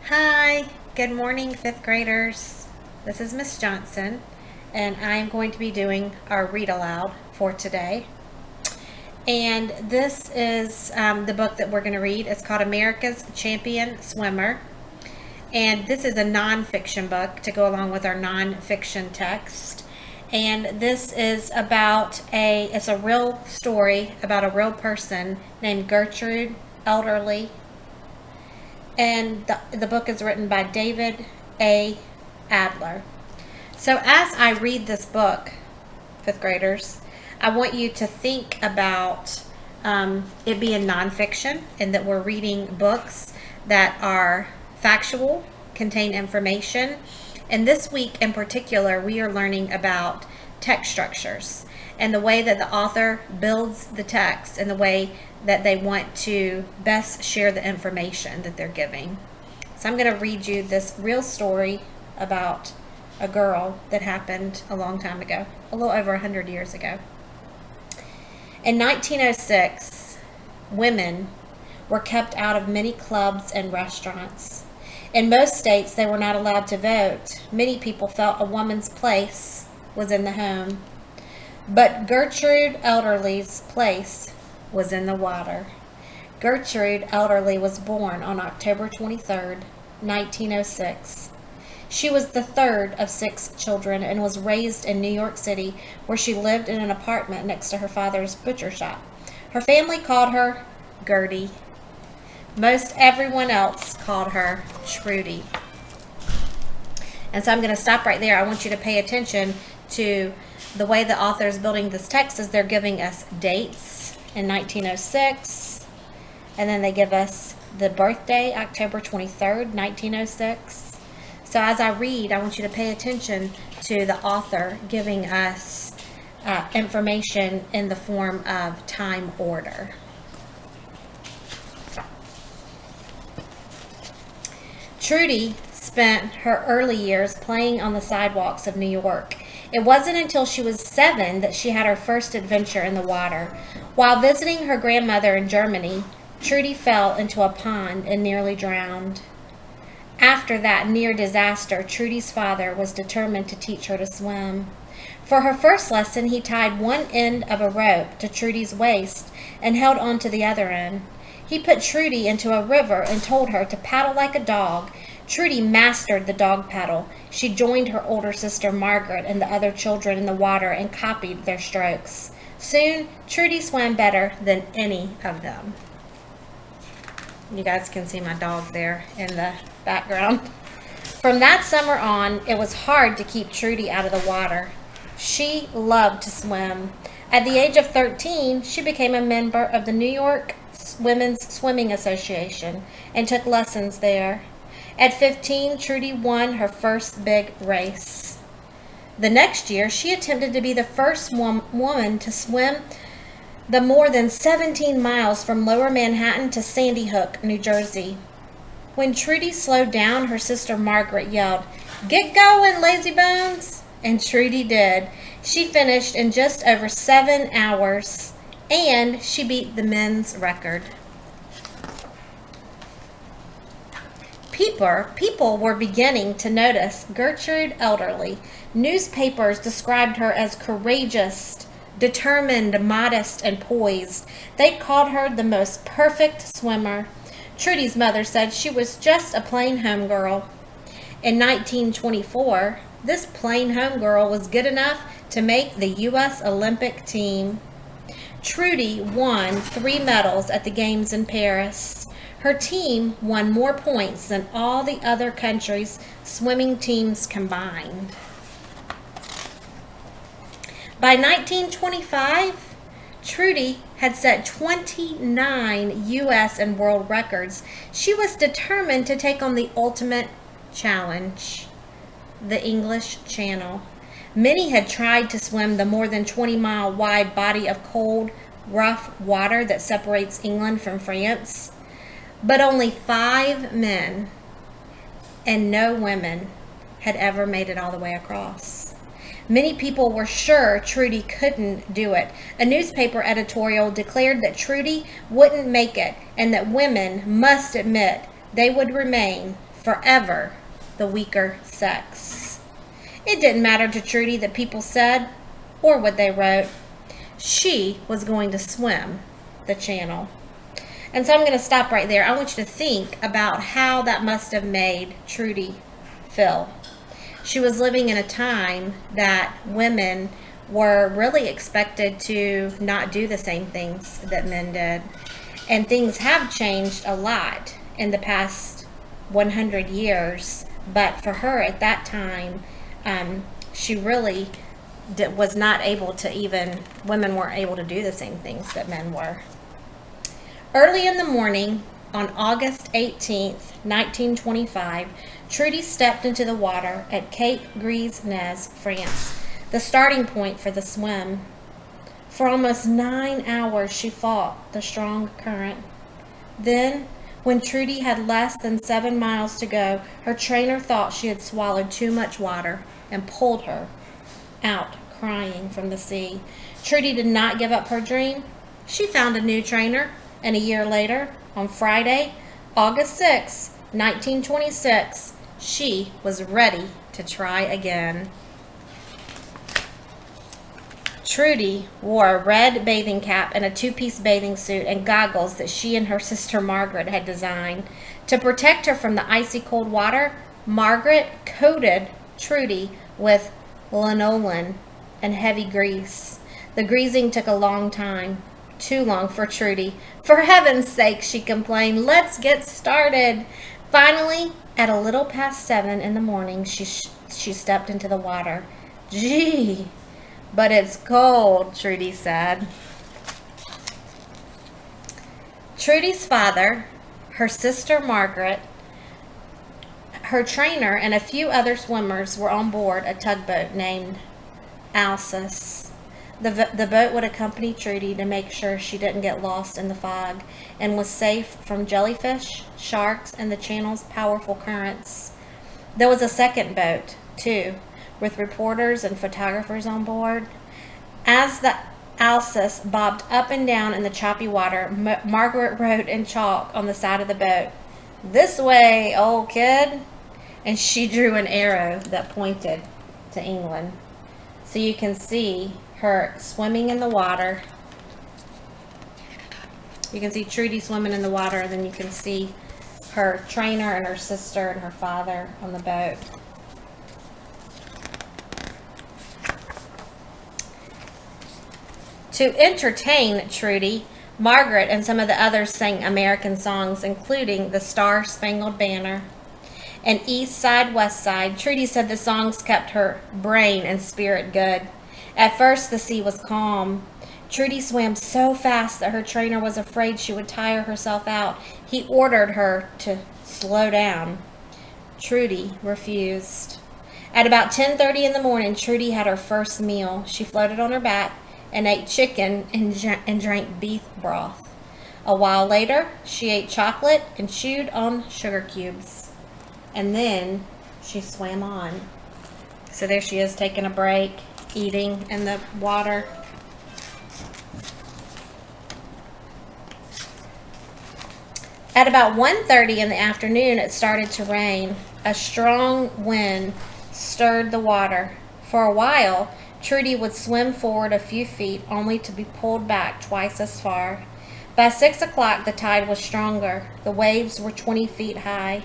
Hi, good morning, fifth graders. This is Miss Johnson, and I'm going to be doing our read aloud for today. And this is the book that we're going to read. It's called America's Champion Swimmer. And this is a nonfiction book to go along with our nonfiction text. And this is it's a real story about a real person named Gertrude Elderly, and the book is written by David A. Adler. So as I read this book, fifth graders, I want you to think about it being nonfiction and that we're reading books that are factual, contain information. And this week in particular, we are learning about text structures and the way that the author builds the text and the way that they want to best share the information that they're giving. So I'm going to read you this real story about a girl that happened a long time ago, a little over 100 years ago. In 1906, women were kept out of many clubs and restaurants. In most states, they were not allowed to vote. Many people felt a woman's place was in the home. But Gertrude Elderly's place was in the water. Gertrude Elderly was born on October 23rd, 1906. She was the third of 6 children and was raised in New York City, where she lived in an apartment next to her father's butcher shop. Her family called her Gertie. Most everyone else called her Trudy. And so I'm going to stop right there. I want you to pay attention to the way the author is building this text as they're giving us dates in 1906, and then they give us the birthday, October 23rd, 1906. So as I read, I want you to pay attention to the author giving us information in the form of time order. Trudy spent her early years playing on the sidewalks of New York. It wasn't until she was 7 that she had her first adventure in the water. While visiting her grandmother in Germany, Trudy fell into a pond and nearly drowned. After that near disaster, Trudy's father was determined to teach her to swim. For her first lesson, he tied one end of a rope to Trudy's waist and held on to the other end. He put Trudy into a river and told her to paddle like a dog. Trudy mastered the dog paddle. She joined her older sister Margaret and the other children in the water and copied their strokes. Soon, Trudy swam better than any of them. You guys can see my dog there in the background. From that summer on, it was hard to keep Trudy out of the water. She loved to swim. At the age of 13, she became a member of the New York Women's Swimming Association and took lessons there. At 15, Trudy won her first big race. The next year, she attempted to be the first woman to swim the more than 17 miles from Lower Manhattan to Sandy Hook, New Jersey. When Trudy slowed down, her sister Margaret yelled, "Get going, lazy bones!" And Trudy did. She finished in just over 7 hours, and she beat the men's record. People were beginning to notice Gertrude Elderly. Newspapers described her as courageous, determined, modest, and poised. They called her the most perfect swimmer. Trudy's mother said she was just a plain home girl. In 1924, this plain home girl was good enough to make the U.S. Olympic team. Trudy won 3 medals at the Games in Paris. Her team won more points than all the other countries' swimming teams combined. By 1925, Trudy had set 29 U.S. and world records. She was determined to take on the ultimate challenge, the English Channel. Many had tried to swim the more than 20-mile wide body of cold, rough water that separates England from France. But only 5 men and no women had ever made it all the way across. Many people were sure Trudy couldn't do it. A newspaper editorial declared that Trudy wouldn't make it and that women must admit they would remain forever the weaker sex. It didn't matter to Trudy that people said or what they wrote. She was going to swim the channel. And so I'm going to stop right there. I want you to think about how that must have made Trudy feel. She was living in a time that women were really expected to not do the same things that men did. And things have changed a lot in the past 100 years. But for her at that time, she really was not able to women weren't able to do the same things that men were. Early in the morning, on August 18th, 1925, Trudy stepped into the water at Cape Gris-Nez, France, the starting point for the swim. For almost 9 hours, she fought the strong current. Then, when Trudy had less than 7 miles to go, her trainer thought she had swallowed too much water and pulled her out crying from the sea. Trudy did not give up her dream. She found a new trainer, and a year later, on Friday, August 6, 1926, she was ready to try again. Trudy wore a red bathing cap and a two-piece bathing suit and goggles that she and her sister Margaret had designed. To protect her from the icy cold water, Margaret coated Trudy with lanolin and heavy grease. The greasing took a long time. Too long for Trudy. For heaven's sake, she complained, let's get started. Finally, at a little past 7 in the morning, she stepped into the water. Gee, but it's cold, Trudy said. Trudy's father, her sister Margaret, her trainer, and a few other swimmers were on board a tugboat named Alsace. The boat would accompany Trudy to make sure she didn't get lost in the fog and was safe from jellyfish, sharks, and the channel's powerful currents. There was a second boat, too, with reporters and photographers on board. As the Alsace bobbed up and down in the choppy water, Margaret wrote in chalk on the side of the boat, "This way, old kid." And she drew an arrow that pointed to England. So you can see her swimming in the water. You can see Trudy swimming in the water, and then you can see her trainer and her sister and her father on the boat. To entertain Trudy, Margaret and some of the others sang American songs, including the Star Spangled Banner and East Side, West Side. Trudy said the songs kept her brain and spirit good. At first, the sea was calm. Trudy swam so fast that her trainer was afraid she would tire herself out. He ordered her to slow down. Trudy refused. At about 10:30 in the morning, Trudy had her first meal. She floated on her back and ate chicken and drank beef broth. A while later, she ate chocolate and chewed on sugar cubes. And then she swam on. So there she is taking a break, eating in the water. At about 1:30 in the afternoon, it started to rain. A strong wind stirred the water. For a while, Trudy would swim forward a few feet, only to be pulled back twice as far. By 6 o'clock, the tide was stronger. The waves were 20 feet high.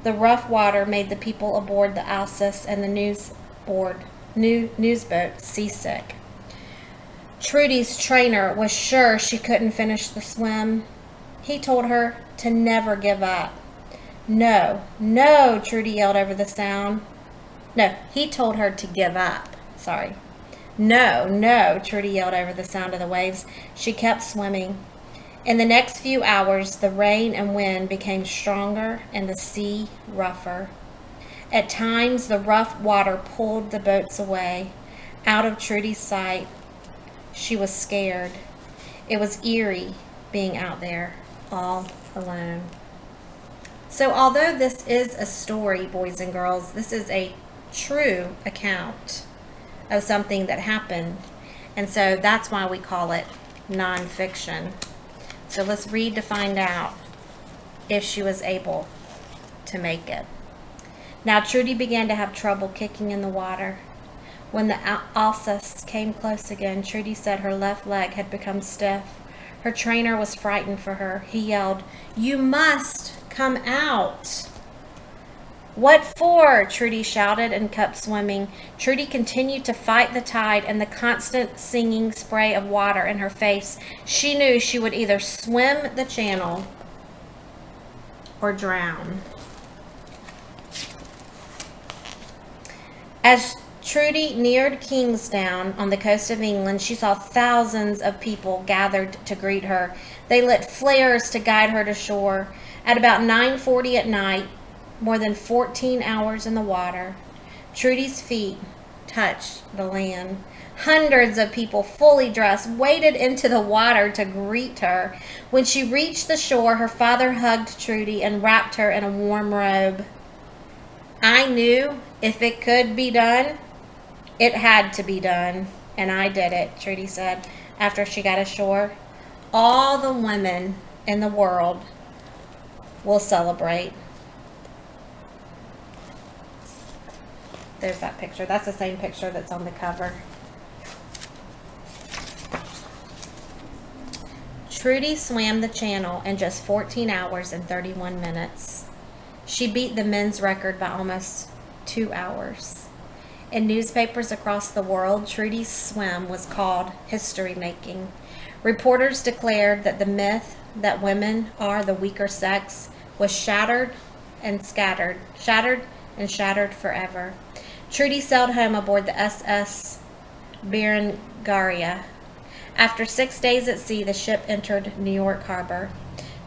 The rough water made the people aboard the Alsace and the newsboat seasick. Trudy's trainer was sure she couldn't finish the swim. He told her to never give up. No, no, Trudy yelled over the sound. No, he told her to give up. Sorry. No, no, Trudy yelled over the sound of the waves. She kept swimming. In the next few hours, the rain and wind became stronger and the sea rougher. At times, the rough water pulled the boats away, out of Trudy's sight. She was scared. It was eerie being out there, all alone. So although this is a story, boys and girls, this is a true account of something that happened. And so that's why we call it nonfiction. So let's read to find out if she was able to make it. Now Trudy began to have trouble kicking in the water. When the Alsace came close again, Trudy said her left leg had become stiff. Her trainer was frightened for her. He yelled, "You must come out." "What for?" Trudy shouted and kept swimming. Trudy continued to fight the tide and the constant singing spray of water in her face. She knew she would either swim the channel or drown. As Trudy neared Kingsdown on the coast of England, she saw thousands of people gathered to greet her. They lit flares to guide her to shore. At about 9:40 at night, more than 14 hours in the water, Trudy's feet touched the land. Hundreds of people, fully dressed, waded into the water to greet her. When she reached the shore, her father hugged Trudy and wrapped her in a warm robe. "I knew if it could be done, it had to be done, and I did it," Trudy said after she got ashore. "All the women in the world will celebrate." There's that picture. That's the same picture that's on the cover. Trudy swam the channel in just 14 hours and 31 minutes. She beat the men's record by almost 2 hours. In newspapers across the world, Trudy's swim was called history making. Reporters declared that the myth that women are the weaker sex was shattered and shattered forever. Trudy sailed home aboard the SS Berengaria. After 6 days at sea, the ship entered New York Harbor.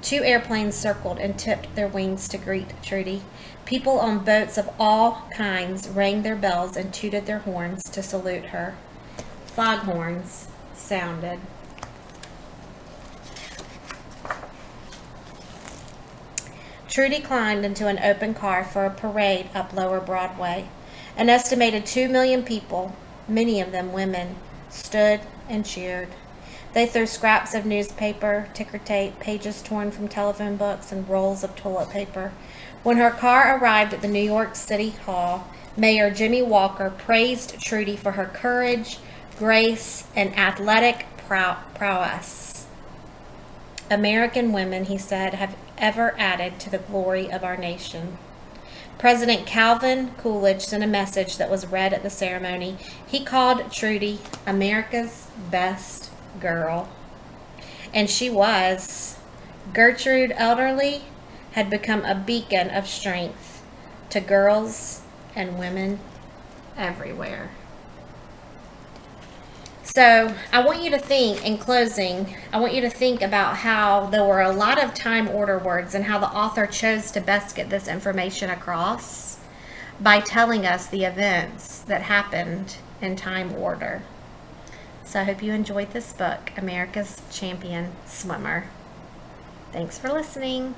2 airplanes circled and tipped their wings to greet Trudy. People on boats of all kinds rang their bells and tooted their horns to salute her. Foghorns sounded. Trudy climbed into an open car for a parade up Lower Broadway. An estimated 2 million people, many of them women, stood and cheered. They threw scraps of newspaper, ticker tape, pages torn from telephone books, and rolls of toilet paper. When her car arrived at the New York City Hall, Mayor Jimmy Walker praised Trudy for her courage, grace, and athletic prowess. "American women," he said, "have ever added to the glory of our nation." President Calvin Coolidge sent a message that was read at the ceremony. He called Trudy America's best girl. And she was. Gertrude Elderly had become a beacon of strength to girls and women everywhere. So I want you to think, in closing, I want you to think about how there were a lot of time order words and how the author chose to best get this information across by telling us the events that happened in time order. So I hope you enjoyed this book, America's Champion Swimmer. Thanks for listening.